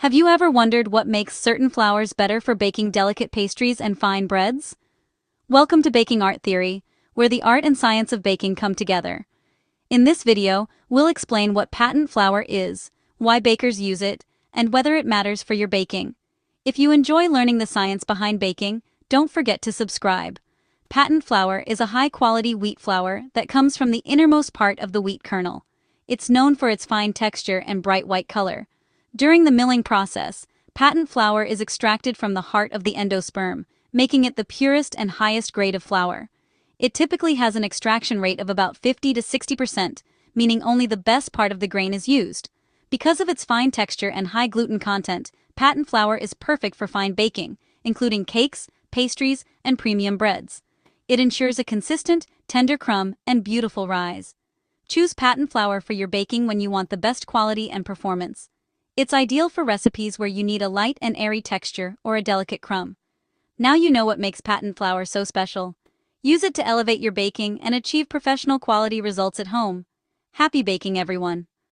Have you ever wondered what makes certain flours better for baking delicate pastries and fine breads? Welcome to Baking Art Theory, where the art and science of baking come together. In this video, we'll explain what patent flour is, why bakers use it, and whether it matters for your baking. If you enjoy learning the science behind baking, don't forget to subscribe. Patent flour is a high-quality wheat flour that comes from the innermost part of the wheat kernel. It's known for its fine texture and bright white color. During the milling process, patent flour is extracted from the heart of the endosperm, making it the purest and highest grade of flour. It typically has an extraction rate of about 50 to 60%, meaning only the best part of the grain is used. Because of its fine texture and high gluten content, patent flour is perfect for fine baking, including cakes, pastries, and premium breads. It ensures a consistent, tender crumb and beautiful rise. Choose patent flour for your baking when you want the best quality and performance. It's ideal for recipes where you need a light and airy texture or a delicate crumb. Now you know what makes patent flour so special. Use it to elevate your baking and achieve professional quality results at home. Happy baking, everyone!